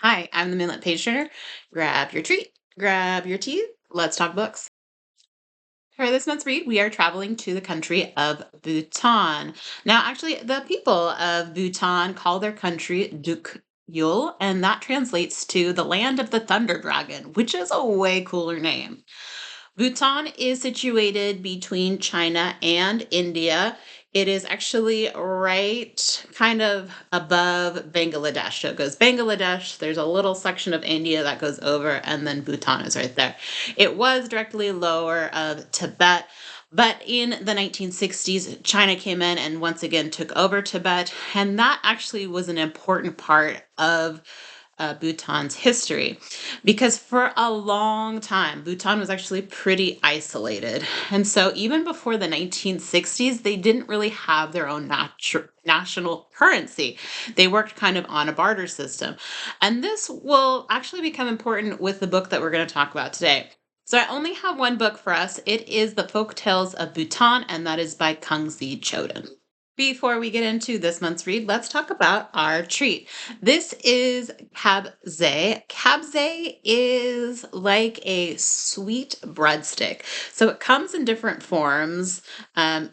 Hi, I'm the Midland Page Turner. Grab your treat, grab your tea. Let's talk books. For this month's read, we are traveling to the country of Bhutan. Now, actually, the people of Bhutan call their country Duk Yul, and that translates to the land of the thunder dragon, which is a way cooler name. Bhutan is situated between China and India. It is actually right kind of above Bangladesh. So it goes Bangladesh, there's a little section of India that goes over, and then Bhutan is right there. It was directly lower of Tibet, but in the 1960s, China came in and once again took over Tibet, and that actually was an important part of Bhutan's history because for a long time, Bhutan was actually pretty isolated. And so, even before the 1960s, they didn't really have their own national currency. They worked kind of on a barter system. And this will actually become important with the book that we're going to talk about today. So, I only have one book for us. It is The Folktales of Bhutan, and that is by Kunzang Choden. Before we get into this month's read, let's talk about our treat. This is Khabzay. Khabzay is like a sweet breadstick. So it comes in different forms.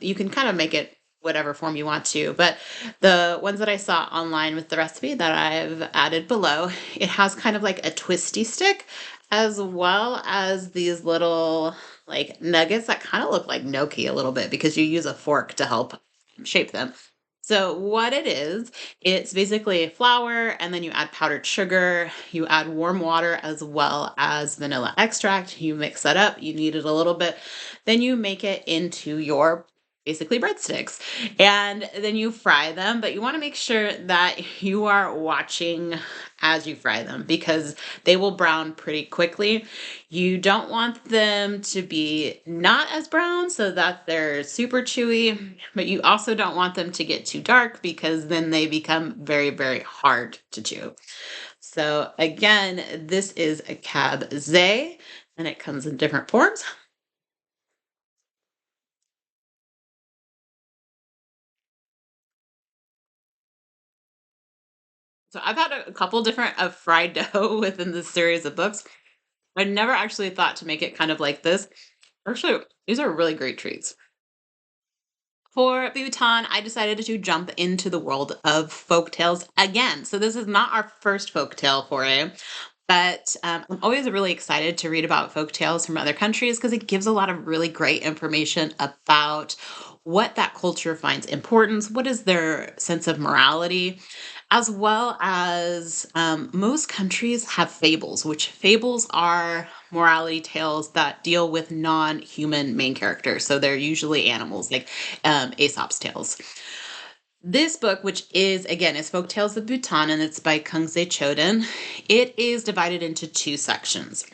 You can kind of make it whatever form you want to, but the ones that I saw online with the recipe that I've added below, it has kind of like a twisty stick as well as these little like nuggets that kind of look like gnocchi a little bit because you use a fork to help shape them. So what it is, it's basically flour and then you add powdered sugar, you add warm water as well as vanilla extract. You mix that up, you knead it a little bit, then you make it into your basically breadsticks. And then you fry them, but you want to make sure that you are watching as you fry them because they will brown pretty quickly. You don't want them to be not as brown so that they're super chewy, but you also don't want them to get too dark because then they become very, very hard to chew. So again, this is a cab zay and it comes in different forms. So I've had a couple different of fried dough within this series of books. I never actually thought to make it kind of like this. Actually, these are really great treats. For Bhutan, I decided to jump into the world of folk tales again. So this is not our first folk tale foray, but I'm always really excited to read about folk tales from other countries because it gives a lot of really great information about what that culture finds importance, what is their sense of morality, as well as most countries have fables, which fables are morality tales that deal with non-human main characters. So they're usually animals, like Aesop's tales. This book, which is again is Folk Tales of Bhutan, and it's by Kunzang Choden, it is divided into two sections.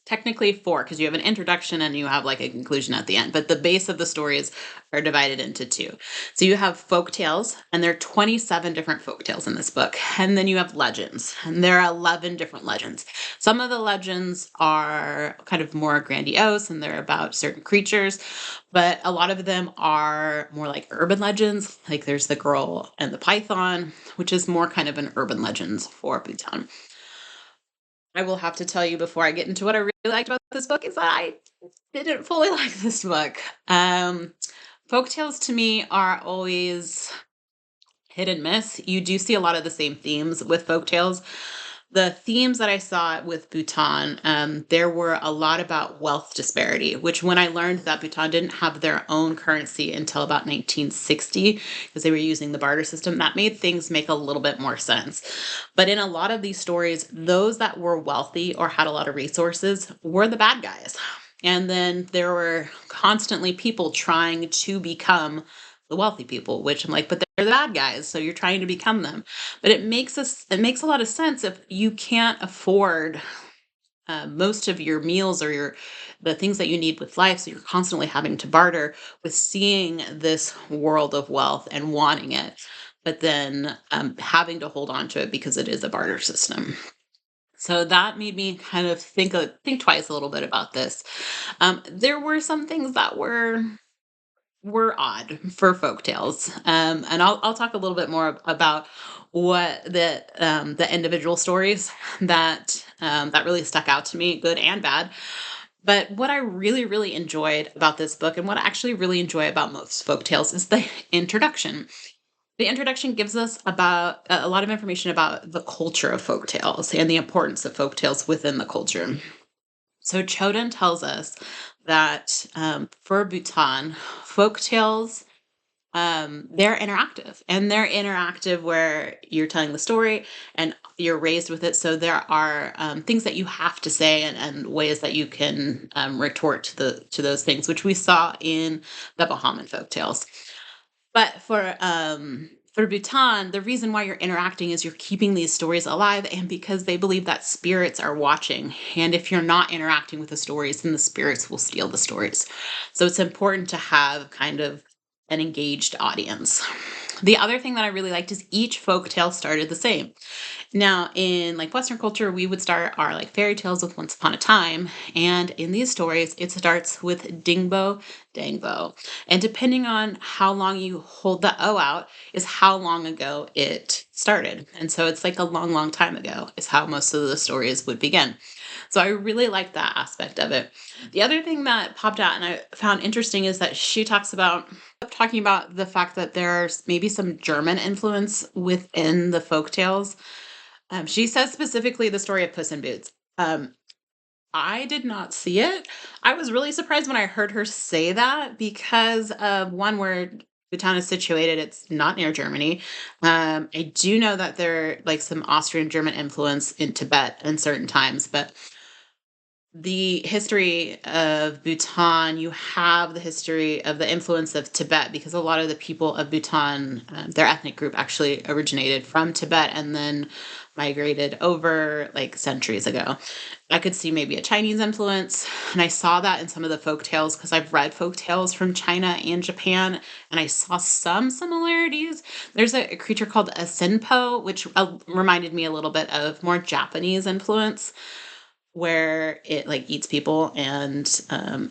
Technically four, because you have an introduction and you have like a conclusion at the end, but the base of the stories are divided into two. So you have folk tales, and there are 27 different folk tales in this book. And then you have legends, and there are 11 different legends. Some of the legends are kind of more grandiose and they're about certain creatures, but a lot of them are more like urban legends. Like there's the girl and the python, which is more kind of an urban legends for Bhutan. I will have to tell you before I get into what I really liked about this book is that I didn't fully like this book. Folktales to me are always hit and miss. You do see a lot of the same themes with folktales. The themes that I saw with Bhutan, there were a lot about wealth disparity, which when I learned that Bhutan didn't have their own currency until about 1960, because they were using the barter system, that made things make a little bit more sense. But in a lot of these stories, those that were wealthy or had a lot of resources were the bad guys. And then there were constantly people trying to become the wealthy people, which I'm like, but they're the bad guys, so you're trying to become them. But it makes a lot of sense if you can't afford most of your meals or the things that you need with life, so you're constantly having to barter with seeing this world of wealth and wanting it, but then having to hold on to it because it is a barter system. So that made me kind of think twice a little bit about this. There were some things that were were odd for folktales. And I'll talk a little bit more about what the individual stories that really stuck out to me, good and bad. But what I really, really enjoyed about this book, and what I actually really enjoy about most folktales, is the introduction. The introduction gives us about a lot of information about the culture of folktales and the importance of folktales within the culture. So Choden tells us that for Bhutan, folktales they're interactive, and they're interactive where you're telling the story and you're raised with it. So there are things that you have to say, and ways that you can retort to those things, which we saw in the Bahamian folktales. But for Bhutan, the reason why you're interacting is you're keeping these stories alive, and because they believe that spirits are watching. And if you're not interacting with the stories, then the spirits will steal the stories. So it's important to have kind of an engaged audience. The other thing that I really liked is each folk tale started the same. Now, in like Western culture, we would start our like fairy tales with Once Upon a Time, and in these stories, it starts with Dingbo Dangbo. And depending on how long you hold the O out, is how long ago it started. And so it's like a long, long time ago, is how most of the stories would begin. So I really like that aspect of it. The other thing that popped out and I found interesting is that she talks about talking about the fact that there's maybe some German influence within the folk tales. She says specifically the story of Puss in Boots. I did not see it. I was really surprised when I heard her say that because of one where Bhutan is situated. It's not near Germany. I do know that there like some Austrian German influence in Tibet in certain times, but the history of Bhutan, you have the history of the influence of Tibet because a lot of the people of Bhutan, their ethnic group actually originated from Tibet and then migrated over like centuries ago. I could see maybe a Chinese influence, and I saw that in some of the folk tales because I've read folk tales from China and Japan, and I saw some similarities. There's a creature called a Senpo, which reminded me a little bit of more Japanese influence where it like eats people and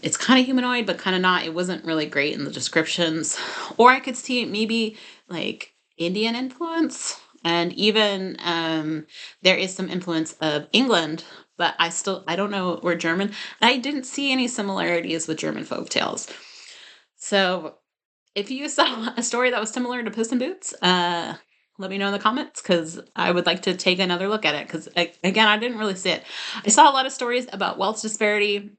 it's kind of humanoid but kind of not. It wasn't really great in the descriptions. Or I could see maybe like Indian influence, and even there is some influence of England, but I don't know, we're German. I didn't see any similarities with German folk tales. So if you saw a story that was similar to Puss in Boots, let me know in the comments because I would like to take another look at it. Because again, I didn't really see it. I saw a lot of stories about wealth disparity.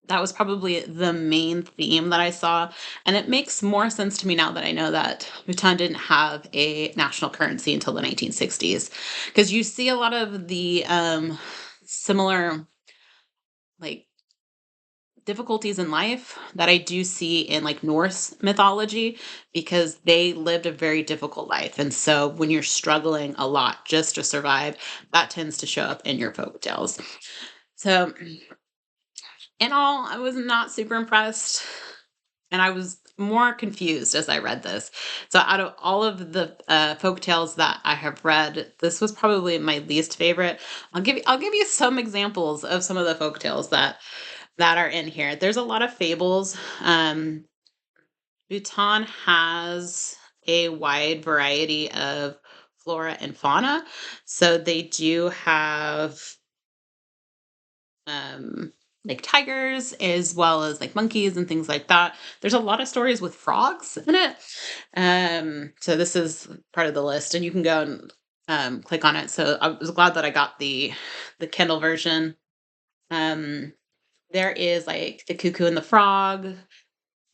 That was probably the main theme that I saw, and it makes more sense to me now that I know that Bhutan didn't have a national currency until the 1960s. Because you see a lot of the similar like difficulties in life that I do see in like Norse mythology because they lived a very difficult life. And so when you're struggling a lot just to survive, that tends to show up in your folk tales. So in all, I was not super impressed, and I was more confused as I read this. So out of all of the folk tales that I have read, this was probably my least favorite. I'll give you some examples of some of the folk tales that are in here. There's a lot of fables. Bhutan has a wide variety of flora and fauna. So they do have um, like tigers as well as like monkeys and things like that. There's a lot of stories with frogs in it. So this is part of the list, and you can go and click on it. So I was glad that I got the Kindle version. Um, there is like the cuckoo and the frog.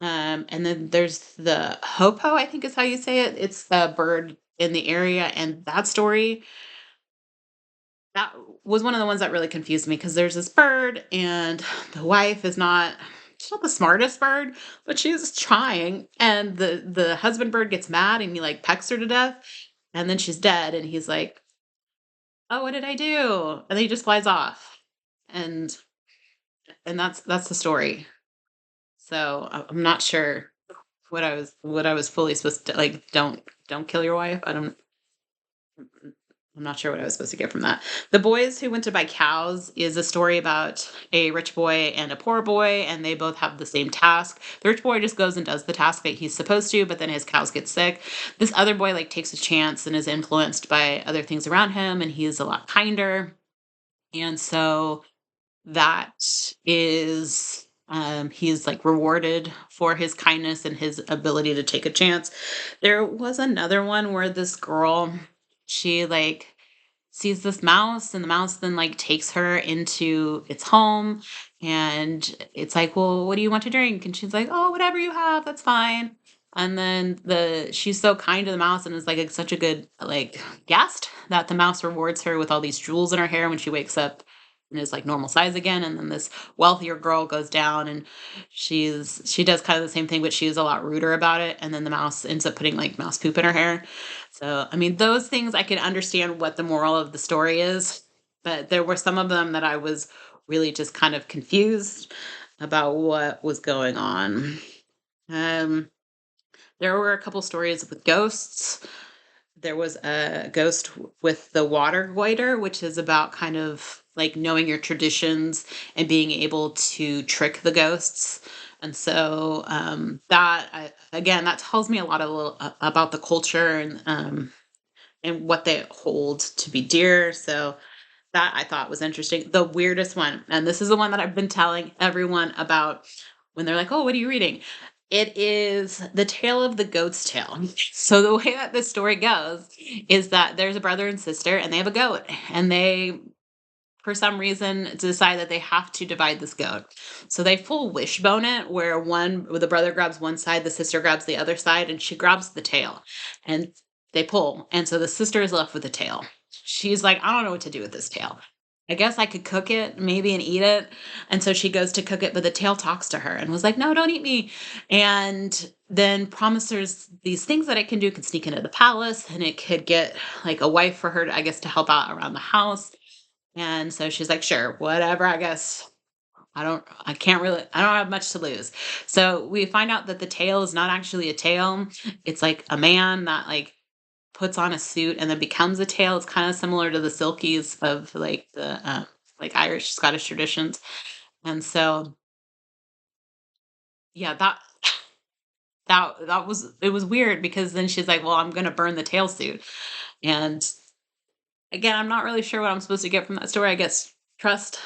And then there's the hopo, I think is how you say it. It's the bird in the area, and that story that was one of the ones that really confused me because there's this bird, and the wife is not she's not the smartest bird, but she's trying, and the husband bird gets mad and he like pecks her to death, and then she's dead, and he's like, "Oh, what did I do?" And then he just flies off, and that's the story. So I'm not sure what I was fully supposed to like. Don't kill your wife. I don't. I'm not sure what I was supposed to get from that. The Boys Who Went to Buy Cows is a story about a rich boy and a poor boy, and they both have the same task. The rich boy just goes and does the task that he's supposed to, but then his cows get sick. This other boy like takes a chance and is influenced by other things around him, and he's a lot kinder. And so that is he's like rewarded for his kindness and his ability to take a chance. There was another one where this girl, she like sees this mouse, and the mouse then like takes her into its home, and it's like, well, what do you want to drink? And she's like, oh, whatever you have, that's fine. And then she's so kind to the mouse and is like such a good like guest that the mouse rewards her with all these jewels in her hair when she wakes up and is like normal size again. And then this wealthier girl goes down, and she does kind of the same thing, but she's a lot ruder about it. And then the mouse ends up putting like mouse poop in her hair. So, I mean, those things I can understand what the moral of the story is, but there were some of them that I was really just kind of confused about what was going on. Um, there were a couple stories with ghosts. There was a ghost with the water goiter, which is about kind of like knowing your traditions and being able to trick the ghosts. And so again, that tells me a lot of about the culture and what they hold to be dear. So that I thought was interesting. The weirdest one, and this is the one that I've been telling everyone about when they're like, "Oh, what are you reading?" It is The Tale of the Goat's Tail. So the way that this story goes is that there's a brother and sister, and they have a goat, and they for some reason decide that they have to divide this goat. So they full wishbone it where the brother grabs one side, the sister grabs the other side, and she grabs the tail. And they pull. And so the sister is left with the tail. She's like, I don't know what to do with this tail. I guess I could cook it maybe and eat it. And so she goes to cook it, but the tail talks to her and was like, no, don't eat me. And then promises these things that it can do. It can sneak into the palace, and it could get like a wife for her, I guess, to help out around the house. And so she's like, sure, whatever, I guess. I don't have much to lose. So we find out that the tail is not actually a tail. It's like a man that like puts on a suit and then becomes a tail. It's kind of similar to the silkies of like Irish, Scottish traditions. And so, yeah, that was it was weird because then she's like, well, I'm going to burn the tail suit. And again, I'm not really sure what I'm supposed to get from that story. I guess trust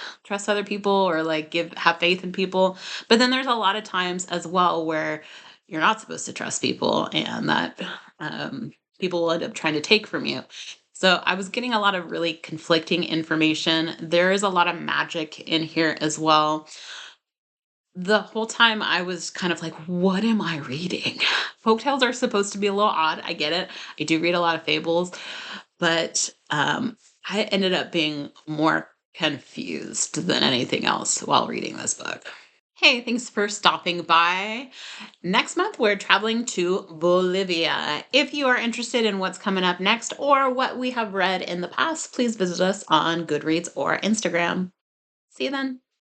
other people or like have faith in people. But then there's a lot of times as well where you're not supposed to trust people, and that people will end up trying to take from you. So I was getting a lot of really conflicting information. There is a lot of magic in here as well. The whole time I was kind of like, what am I reading? Folktales are supposed to be a little odd. I get it. I do read a lot of fables, but I ended up being more confused than anything else while reading this book. Hey, thanks for stopping by. Next month, we're traveling to Bolivia. If you are interested in what's coming up next or what we have read in the past, please visit us on Goodreads or Instagram. See you then.